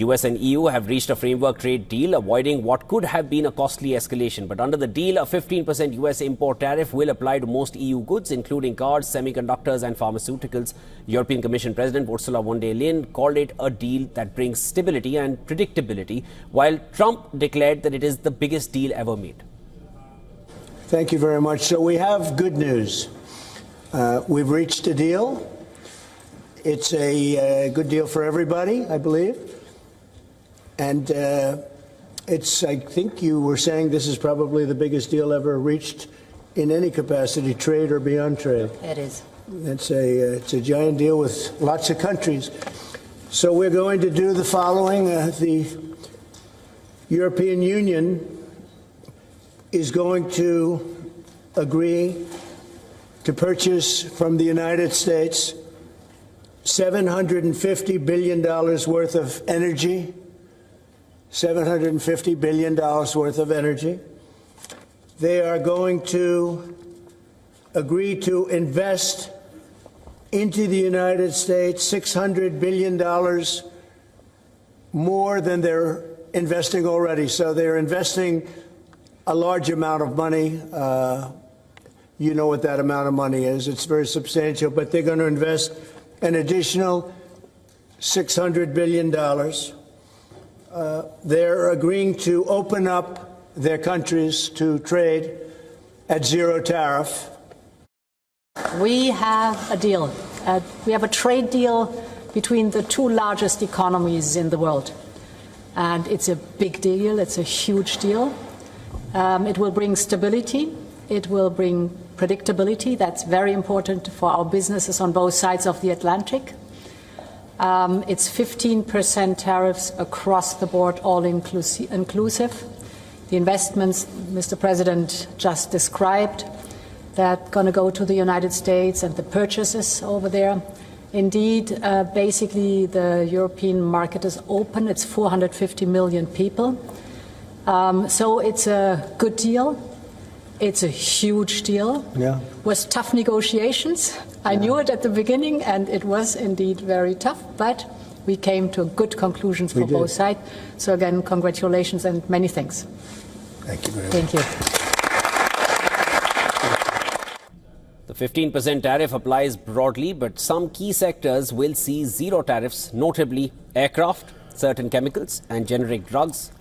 US and EU have reached a framework trade deal, avoiding what could have been a costly escalation. But under the deal, a 15% US import tariff will apply to most EU goods, including cars, semiconductors and pharmaceuticals. European Commission President Ursula von der Leyen called it a deal that brings stability and predictability, while Trump declared that it is the biggest deal ever made. Thank you very much. So we have good news. We've reached a deal. It's a good deal for everybody, I believe. And I think you were saying this is probably the biggest deal ever reached in any capacity, trade or beyond trade. It is. It's a giant deal with lots of countries. So we're going to do the following. The European Union is going to agree to purchase from the United States $750 billion worth of energy. $750 billion worth of energy. They are going to agree to invest into the United States $600 billion more than they're investing already. So they're investing a large amount of money. You know what that amount of money is. It's very substantial, but they're going to invest an additional $600 billion. They're agreeing to open up their countries to trade at zero tariff. We have a deal. We have a trade deal between the two largest economies in the world. And it's a big deal. It's a huge deal. It will bring stability. It will bring predictability. That's very important for our businesses on both sides of the Atlantic. It's 15% tariffs across the board, all inclusive. The investments Mr. President just described, that going to go to the United States and the purchases over there. Indeed, basically the European market is open. It's 450 million people. So it's a good deal. It's a huge deal. Yeah. With tough negotiations. I knew it at the beginning, and it was indeed very tough, but we came to good conclusions for both sides. So again, congratulations and many thanks. Thank you very much. Thank you. The 15% tariff applies broadly, but some key sectors will see zero tariffs, notably aircraft, certain chemicals and generic drugs.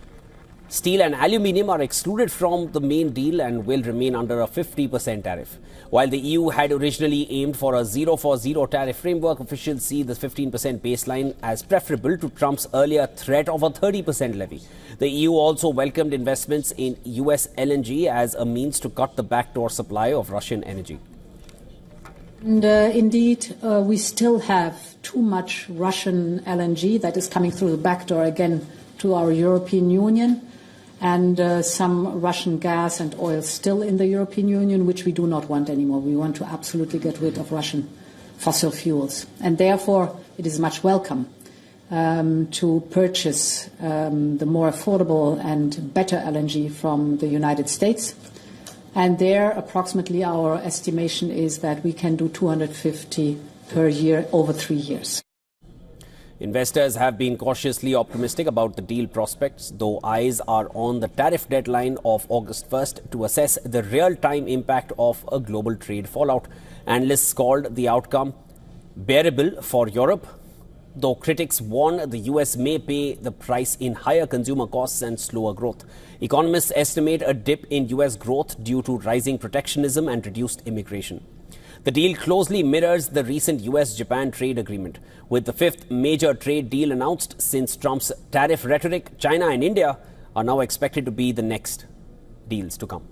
Steel and aluminium are excluded from the main deal and will remain under a 50% tariff. While the EU had originally aimed for a 0-for-0 tariff framework, officials see the 15% baseline as preferable to Trump's earlier threat of a 30% levy. The EU also welcomed investments in U.S. LNG as a means to cut the backdoor supply of Russian energy. And indeed, we still have too much Russian LNG that is coming through the back door again to our European Union, and some Russian gas and oil still in the European Union, which we do not want anymore. We want to absolutely get rid of Russian fossil fuels. And therefore, it is much welcome to purchase the more affordable and better LNG from the United States. And there, approximately, our estimation is that we can do 250 per year over 3 years. Investors have been cautiously optimistic about the deal prospects, though eyes are on the tariff deadline of August 1st to assess the real-time impact of a global trade fallout. Analysts called the outcome bearable for Europe, though critics warn the US may pay the price in higher consumer costs and slower growth. Economists estimate a dip in US growth due to rising protectionism and reduced immigration. The deal closely mirrors the recent US-Japan trade agreement. With the fifth major trade deal announced since Trump's tariff rhetoric, China and India are now expected to be the next deals to come.